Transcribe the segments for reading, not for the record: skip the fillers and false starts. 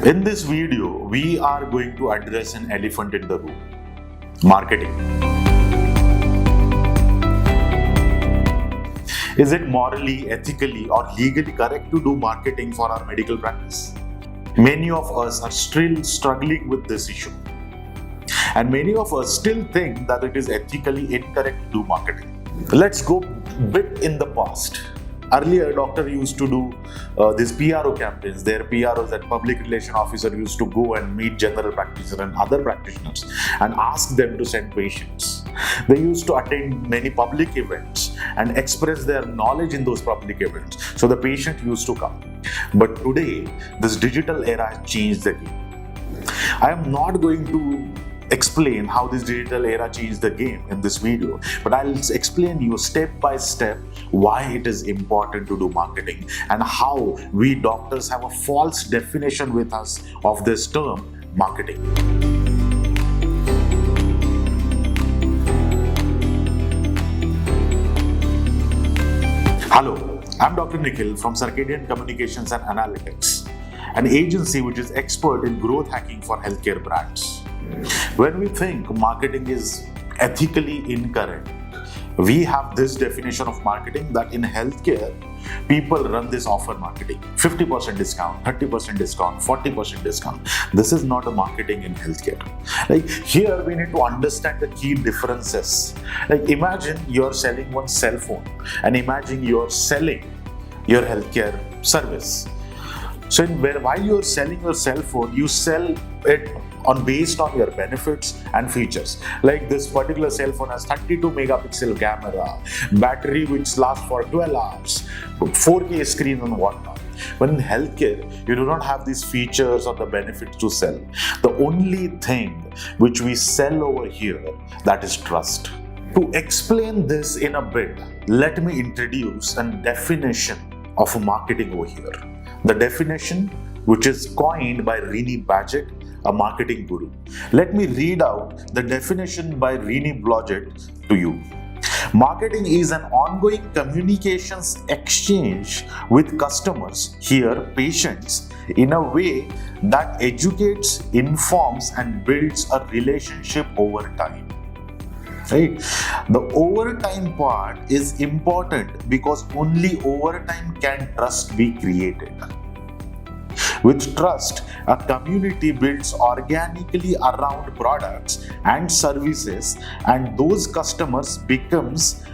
In this video, we are going to address an elephant in the room: marketing. Is it morally, ethically, or legally correct to do marketing for our medical practice? Many of us are still struggling with this issue. And many of us still think that it is ethically incorrect to do marketing. Let's go bit in the past. Earlier, doctor used to do these PRO campaigns. Their PROs, that public relation officer, used to go and meet general practitioners and other practitioners and ask them to send patients. They used to attend many public events and express their knowledge in those public events. So the patient used to come. But today, this digital era has changed the game. I am not going to explain how this digital era changed the game in this video, but I'll explain you step by step why it is important to do marketing and how we doctors have a false definition with us of this term marketing. Hello, I'm Dr. Nikhil from Circadian Communications and Analytics, an agency which is expert in growth hacking for healthcare brands. When we think marketing is ethically incorrect, we have this definition of marketing that in healthcare, people run this offer marketing: 50% discount, 30% discount, 40% discount. This is not a marketing in healthcare. Like here, we need to understand the key differences. Like imagine you're selling one cell phone and imagine you're selling your healthcare service. So while you're selling your cell phone, you sell it based on your benefits and features. Like this particular cell phone has 32 megapixel camera, battery which lasts for 12 hours, 4K screen and whatnot. But in healthcare, you do not have these features or the benefits to sell. The only thing which we sell over here, that is trust. To explain this in a bit, let me introduce a definition of marketing over here. The definition, which is coined by Rini Badgett, a marketing guru. Let me read out the definition by Rini Badgett to you. Marketing is an ongoing communications exchange with customers, here patients, in a way that educates, informs, and builds a relationship over time. Right? The overtime part is important because only over time can trust be created. With trust, a community builds organically around products and services, and those customers becomes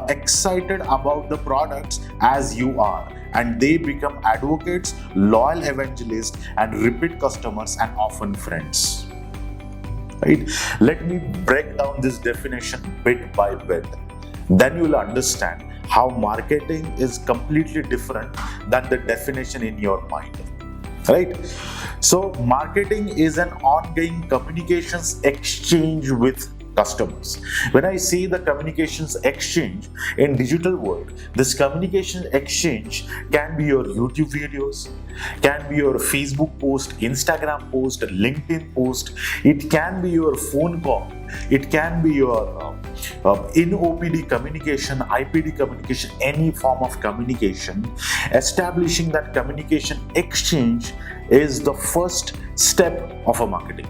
excited about the products as you are, and they become advocates, loyal evangelists, and repeat customers, and often friends. Right? Let me break down this definition bit by bit. Then you will understand how marketing is completely different than the definition in your mind. Right? So marketing is an ongoing communications exchange with customers. When I say the communications exchange in digital world, this communication exchange can be your YouTube videos, can be your Facebook post, Instagram post, LinkedIn post. It can be your phone call. It can be your in-OPD communication, IPD communication, any form of communication. Establishing that communication exchange is the first step of a marketing.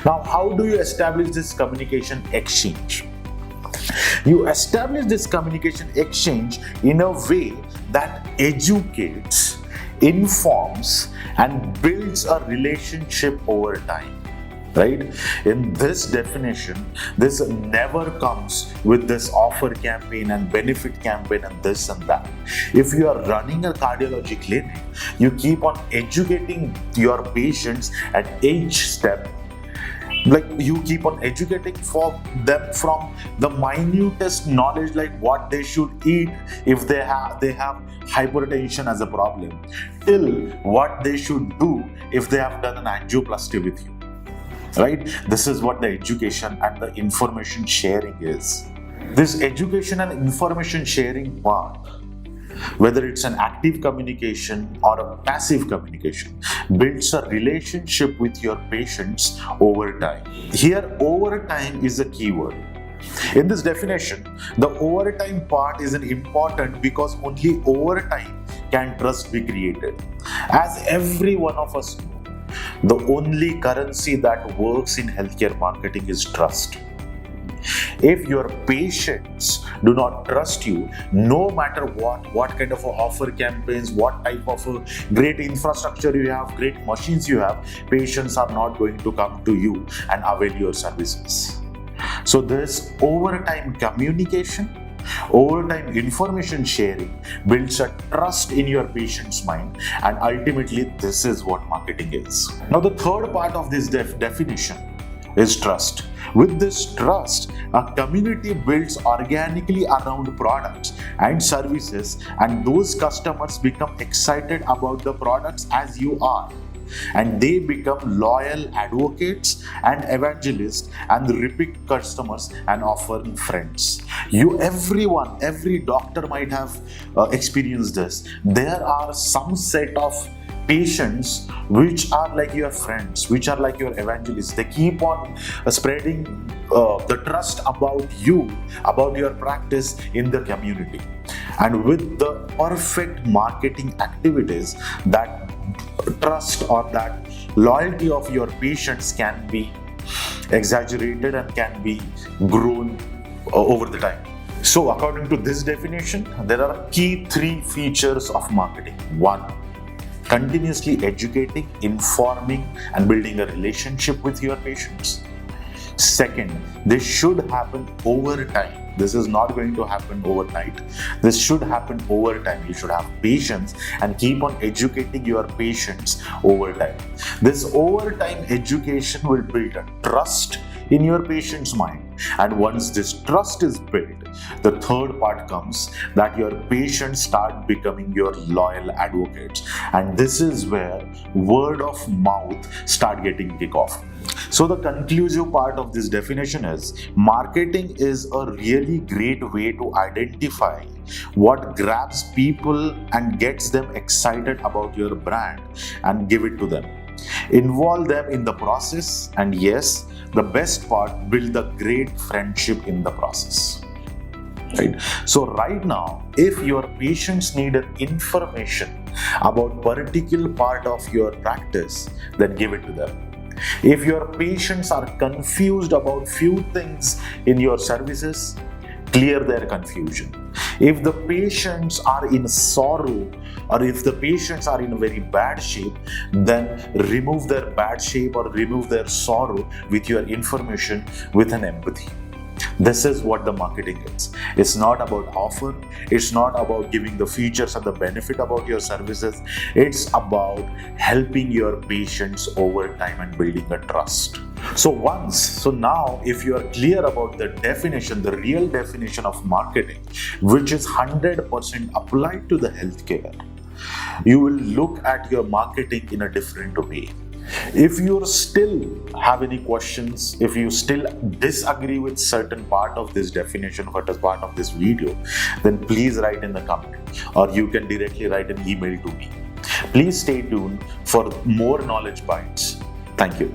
Now, how do you establish this communication exchange? You establish this communication exchange in a way that educates, informs, and builds a relationship over time. Right? In this definition, this never comes with this offer campaign and benefit campaign and this and that. If you are running a cardiology clinic, you keep on educating your patients at each step. Like you keep on educating for them from the minutest knowledge, like what they should eat if they have hypertension as a problem, till what they should do if they have done an angioplasty with you. Right? This is what the education and the information sharing is. This education and information sharing part, whether it's an active communication or a passive communication, builds a relationship with your patients over time. Here, over time is a keyword. In this definition, the overtime part is important because only over time can trust be created. As every one of us know, The only currency that works in healthcare marketing is trust. If your patients do not trust you, no matter what kind of offer campaigns, what type of great infrastructure you have, great machines you have, patients are not going to come to you and avail your services. So this overtime communication, overtime information sharing builds a trust in your patient's mind, and ultimately this is what marketing is. Now the third part of this definition is trust. With this trust, a community builds organically around products and services, and those customers become excited about the products as you are. And they become loyal advocates and evangelists and repeat customers and offering friends. Every doctor might have experienced this. There are some set of patients which are like your friends, which are like your evangelists. They keep on spreading the trust about you, about your practice in the community. And with the perfect marketing activities, that trust or that loyalty of your patients can be exaggerated and can be grown over the time. So according to this definition, there are key 3 features of marketing. 1, continuously educating, informing, and building a relationship with your patients. Second, this should happen over time. This is not going to happen overnight. This should happen over time. You should have patience and keep on educating your patients over time. This overtime education will build a trust in your patient's mind. And once this trust is built, the third part comes that your patients start becoming your loyal advocates. And this is where word of mouth start getting kick off. So the conclusive part of this definition is marketing is a really great way to identify what grabs people and gets them excited about your brand and give it to them. Involve them in the process, and yes, the best part, build a great friendship in the process. Right? So right now, if your patients needed information about particular part of your practice, then give it to them. If your patients are confused about few things in your services, clear their confusion. If the patients are in sorrow, or if the patients are in a very bad shape, then remove their bad shape or remove their sorrow with your information with an empathy. This is what the marketing is. It's not about offer. It's not about giving the features and the benefit about your services. It's about helping your patients over time and building a trust. So now if you are clear about the definition, the real definition of marketing, which is 100% applied to the healthcare, you will look at your marketing in a different way. If you still have any questions, if you still disagree with certain part of this definition, what is part of this video, then please write in the comment, or you can directly write an email to me. Please stay tuned for more knowledge bites. Thank you.